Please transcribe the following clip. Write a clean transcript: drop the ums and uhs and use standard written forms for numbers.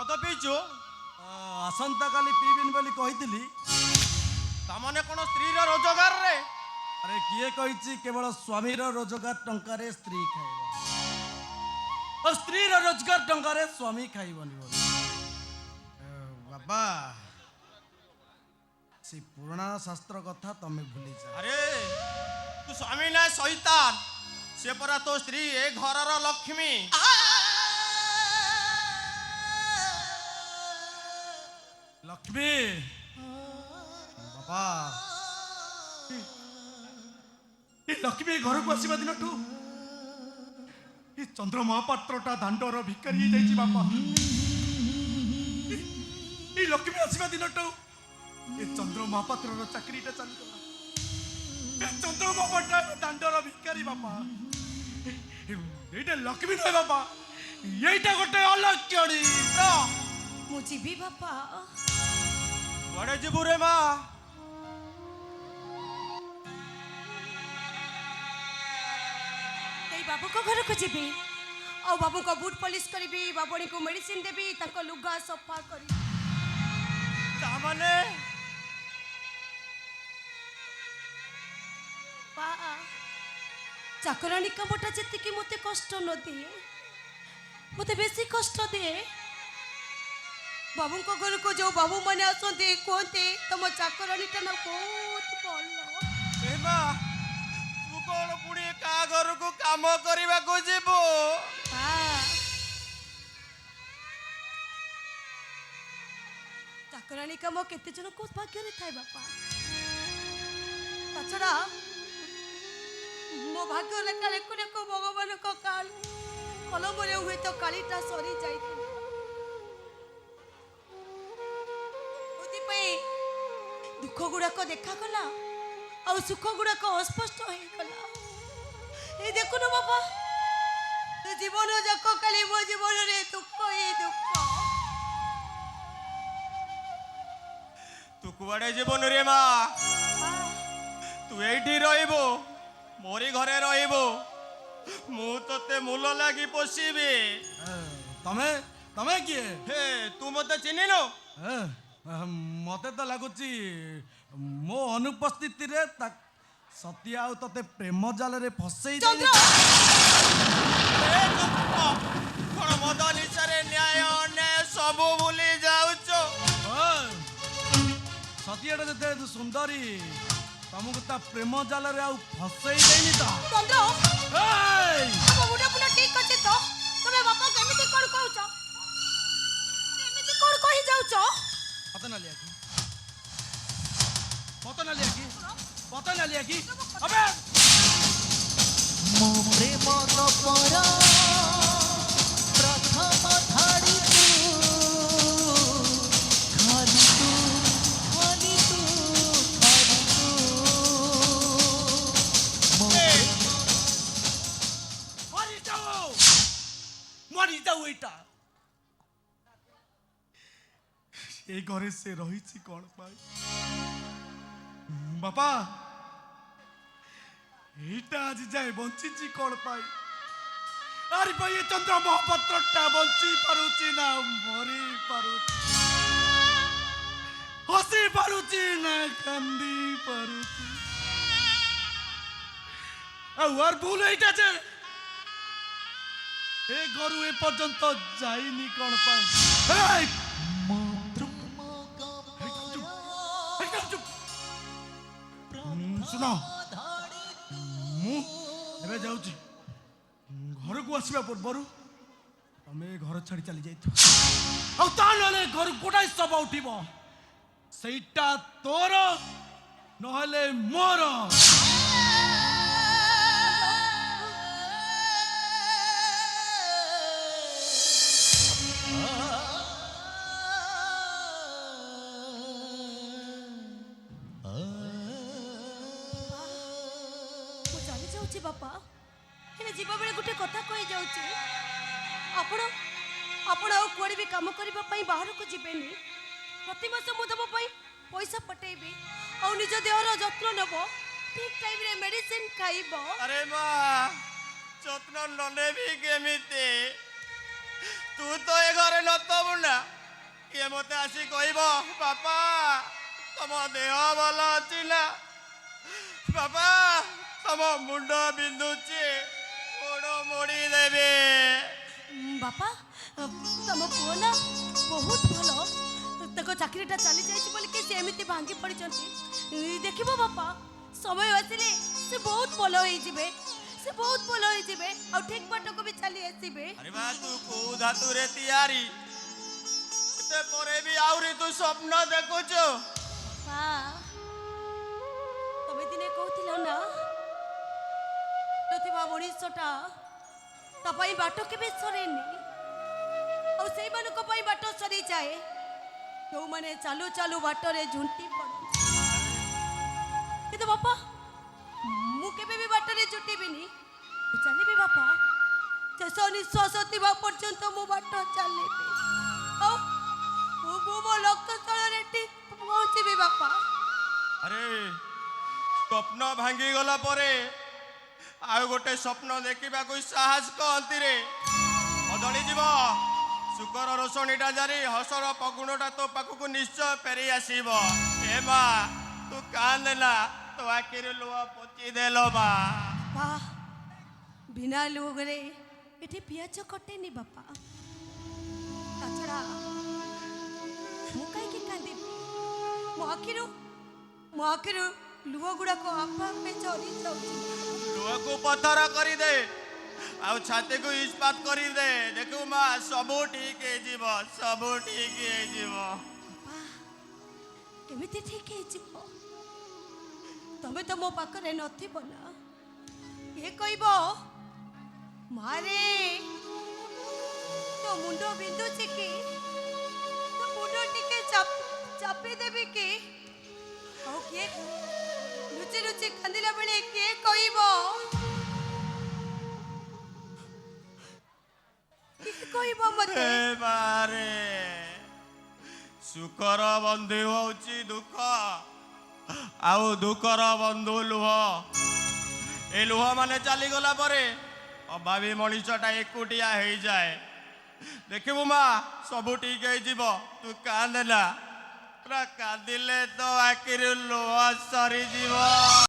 ମଦ ପିଇଛୁ? ଆସନ୍ତା କାଲି ପିଇବିନି ବୋଲି କହିଥିଲି। ତାମାନେ କ'ଣ ସ୍ତ୍ରୀର ରୋଜଗାରରେ? ଆରେ କିଏ କହିଛି କେବଳ ସ୍ୱାମୀର ରୋଜଗାର ଟଙ୍କାରେ ସ୍ତ୍ରୀ ଖାଇବ, ଆଉ ସ୍ତ୍ରୀର ରୋଜଗାର ଟଙ୍କାରେ ସ୍ୱାମୀ ଖାଇବନି ବୋଲି। ବାବା, ସେ ପୁରୁଣା ଶାସ୍ତ୍ର କଥା ତମେ ଭୁଲି ଯା। ଆରେ ତୁ ସ୍ୱାମୀ ନା ଶୈତାନ, ସେ ପରା ତୋ ସ୍ତ୍ରୀ, ଏ ଘରର ଲକ୍ଷ୍ମୀ। ଲକ୍ଷ୍ମୀ ବାବା, ଏ ଲକ୍ଷ୍ମୀ ଘରକୁ ଆସିବା ଦିନଠୁ ଏ ଚନ୍ଦ୍ର ମହାପାତ୍ରଟା ଦାଣ୍ଡର ଭିକାରୀ ହେଇଯାଇଛି ବାପା। ଏ ଲକ୍ଷ୍ମୀ ଆସିବା ଦିନଠୁ ଏ ଚନ୍ଦ୍ର ମହାପାତ୍ରର ଚାକିରିଟା ଚାଲିଗଲା। ଏ ଚନ୍ଦ୍ର ମହାପାତ୍ର ଦାଣ୍ଡର ଭିକାରୀ ବାପା। ଏଇଟା ଲକ୍ଷ୍ମୀ ନୁହେଁ ବାପା, ଏଇଟା ଗୋଟେ ଅଲକ୍ଷଣୀ। ମୁଁ ଯିବି ବାପା। କୁଆଡ଼େ ଯିବୁ ରେ ମା? ଏଇ ବାବୁଙ୍କ ଘରକୁ ଯିବି, ଆଉ ବାବୁଙ୍କ ବୁଟ୍ ପଲିସ କରିବି, ବାବୁଣୀକୁ ମେଡିସିନ ଦେବି, ତାଙ୍କ ଲୁଗା ସଫା କରିବି। ତାମାନେ ଚାକରାଣୀ କାମଟା ଯେତିକି ମୋତେ କଷ୍ଟ ନ ଦିଏ, ମୋତେ ବେଶୀ କଷ୍ଟ ଦିଏ। ବାବୁଙ୍କ ଘରକୁ ଯୋଉ ବାବୁ ମାନେ ଆସନ୍ତି କୁହନ୍ତି ତମ ଚାକରାଣୀଟା ନା ବହୁତ ଭଲ। ଏ ମା, ତୁ କ'ଣ ପୁଣି କାହା ଘରକୁ କାମ କରିବାକୁ ଯିବୁ? ଚାକରାଣୀ କାମ କେତେ ଜଣଙ୍କ ଭାଗ୍ୟରେ ଥାଏ ବାପା। ତାଛଡ଼ା ମୋ ଭାଗ୍ୟ ଲେଖା ଲେଖୁ ଲେଖୁ ଭଗବାନଙ୍କ କଲମରେ ହୁଏତ କାଳିଟା ସରି ଯାଇଥିଲା। ସେଥିପାଇଁ ଦୁଃଖ ଗୁଡାକ ଦେଖାଗଲା, ଆଉ ସୁଖ ଗୁଡାକ ଅସ୍ପଷ୍ଟ ହେଇଗଲା। ଏଇ ଦେଖୁନ ବାପା, ଜୀବନ ଯାକ କାଲି ମୋ ଜୀବନରେ ଦୁଃଖ ହିଁ ଦୁଃଖ। ତୁ କୁଆଡ଼େ ଯିବୁନି ରେ ମା? ତୁ ଏଇଠି ରହିବୁ, ମୋରି ଘରେ ରହିବୁ। ମୁଁ ତତେ ମୂଲ ଲାଗି ପୋଷିବି। ତମେ ତମେ କିଏ? ହେ, ତୁ ମତେ ଚିହ୍ନିନୁ? ମତେ ତ ଲାଗୁଛି ମୋ ଅନୁପସ୍ଥିତିରେ ସତ୍ୟ ଆଉ ତତେ ପ୍ରେମ ଜାଲରେ ଫସେଇ କ'ଣ ମଦ ନିଶାରେ ନ୍ୟାୟ ଅନ୍ୟାୟ ସବୁ ଭୁଲି ଯାଉଛୁ? ସତ୍ୟଟା ଯେତେ ସୁନ୍ଦରୀ, ତମକୁ ତା ପ୍ରେମ ଜାଲରେ ଆଉ ଫସେଇ ଦେଇନି ତ? ଠିକ ଅଛି ତ? ତମେ ବାପା କେମିତି କ'ଣ କହୁଛ? ଏମିତି କ'ଣ କହି ଯାଉଛ? ପତନ লিয়াকি আবে ମୋ ପ୍ରେମ ତପର ପ୍ରଥମ ଧାଡ଼ି ତୁ, ଖାଲି ତୁ, ଖାଲି ତୁ, ଖାଲି ତୁ। মরিযাও এইটা। এই ঘরে সে রহিছি কোন পাই বাপা? এইটা আজ যায় বঞ্চিছি কোন পাই? আর ভাই এ চন্দ্র মহাপাত্রটা বঞ্চি পারুছি না মরি পারুছি, হসি পারুছি না কান্দি পারুছি। আর ভুল এইটা যে এ ঘরু এ পর্যন্ত যাইনি কোন পাই? শুন, ମୁଁ ଏବେ ଯାଉଛି। ଘରକୁ ଆସିବା ପୂର୍ବରୁ ତମେ ଘର ଛାଡ଼ି ଚାଲି ଯାଇଥିବ, ଆଉ ତା ନହେଲେ ଘରୁ ଗୋଟାଏ ଶବ ଉଠିବ, ସେଇଟା ତୋର ନହେଲେ ମୋର। ବାପା, ହେଲେ ଯିବା ବେଳେ ଗୋଟେ କଥା କହି ଯାଉଛି, ଆପଣ ଆଉ କୁଆଡ଼େ ବି କାମ କରିବା ପାଇଁ ବାହାରକୁ ଯିବେନି। ପ୍ରତି ମାସ ମୁଁ ତମ ପାଇଁ ପଇସା ପଠେଇବି, ଆଉ ନିଜ ଦେହର ଯତ୍ନ ନେବ, ଠିକ୍ ଟାଇମରେ ମେଡିସିନ ଖାଇବ। ଆରେ ମା, ଯତ୍ନ ନ ନେବି କେମିତି? ତୁ ତ ଏ ଘରେ ନଥବୁ ନା କିଏ ମତେ ଆସି କହିବ ବାପା ତମ ଦେହ ଭଲ ଅଛି ନା ବାପା ତମ ମୁଣ୍ଡ ବିନ୍ଧୁଛି ଗୋଡ଼ ମୋଡ଼ି ଦେବେ। ବାପା ତମ ପୁଅ ନା ବହୁତ ଭଲ ତାଙ୍କ ଚାକିରିଟା ଚାଲି ଯାଇଛି ବୋଲିକି ସେ ଏମିତି ଭାଙ୍ଗି ପଡ଼ିଛନ୍ତି। ଦେଖିବ ବାପା ସମୟ ଆସିଲେ ସେ ବହୁତ ଭଲ ହେଇଯିବେ ସେ ବହୁତ ଭଲ ହେଇଯିବେ ଆଉ ଠିକ ବାଟକୁ ବି ଚାଲି ଆସିବେ। ଆରେ ବା ତୁ କୋଉ ଧାତୁରେ ତିଆରି ଏତେ ପରେ ବି ଆହୁରି ତୁ ସ୍ୱପ୍ନ ଦେଖୁଛୁ। ମା ତମେ ଦିନେ କହୁଥିଲ ନା ଥିବା ମଣିଷଟା ତା ପାଇଁ ବାଟ କେବେ ସରେନି ଆଉ ସେଇମାନଙ୍କ ପାଇଁ ବାଟ ସରିଯାଏ ଯେଉଁମାନେ ଚାଲୁ ଚାଲୁ ବାଟରେ ଝୁଣ୍ଟି ପଡ଼ନ୍ତି। କିନ୍ତୁ ବାପା ମୁଁ କେବେ ବି ବାଟରେ ଝୁଣ୍ଟିବିନି ମୁଁ ଚାଲିବି ବାପା ଶେଷ ନିଶ୍ୱାସ ଥିବା ପର୍ଯ୍ୟନ୍ତ ମୁଁ ବାଟ ଚାଲିବି ଆଉ ମୁଁ ମୋ ଲକ୍ଷ୍ୟ ସ୍ଥଳରେ ଠିକ ପହଞ୍ଚିବି ବାପା। ଆରେ ସ୍ୱପ୍ନ ଭାଙ୍ଗିଗଲା ପରେ ଆଉ ଗୋଟେ ସ୍ୱପ୍ନ ଦେଖିବାକୁ ସାହସ କହନ୍ତି ରେ ବଦଳିଯିବ। ସୁଖର ରୋଷଣୀଟା ଜାରି ହସର ପଗୁଣଟା ତୋ ପାଖକୁ ନିଶ୍ଚୟ ଫେରି ଆସିବ। ଏ ମା ତୁ କାନ୍ଦେ ନା ତୋ ଆଖିରେ ଲୁହ ପୋଛି ଦେଲ ମା। ବାପା ବିନା ଲୁହରେ ଏଠି ପିଆଜ କଟେନି ବାପା ତାଛଡ଼ା ମୁଁ କାହିଁକି କାନ୍ଦିବି ମୋ ଆଖିରୁ ଲୁହ ଗୁଡ଼ାକ ଆପେ ଆପେ ଝରି ଯାଉଛି। ଲୁହକୁ ପଥର କରିଦେ ଆଉ ଛାତିକୁ ଇସ୍ପାତ କରିଦେ ଦେଖିବୁ ମା ସବୁ ଠିକ ହେଇଯିବ ସବୁ ଠିକ ହେଇଯିବ। ବାପା କେମିତି ଠିକ ହେଇଯିବ ତମେ ତ ମୋ ପାଖରେ ନଥିବ ନା କିଏ କହିବ ମାରେ ତୋ ମୁଣ୍ଡ ବିନ୍ଧୁଛି କି ତୋ ମୁଣ୍ଡ ଟିକେ ଚାପି ଦେବି କି ଆଉ କିଏ ଲୁଚି ଲୁଚି କାନ୍ଦିଲା ବେଳେ କିଏ କହିବ ମତେ ଏ ମାରେ ସୁଖର ବନ୍ଧୁ ହଉଛି ଦୁଃଖ ଆଉ ଦୁଃଖର ବନ୍ଧୁ ଲୁହ। ଏ ଲୁହ ମାନେ ଚାଲିଗଲା ପରେ ଅଭାବୀ ମଣିଷଟା ଏକୁଟିଆ ହେଇଯାଏ। ଦେଖିବୁ ମା ସବୁ ଠିକ ହେଇଯିବ ତୁ କାନ୍ଦେ ନା ପୁରା କାନ୍ଦିଲେ ତ ଆଖିରୁ ଲୁହ ସରିଯିବ।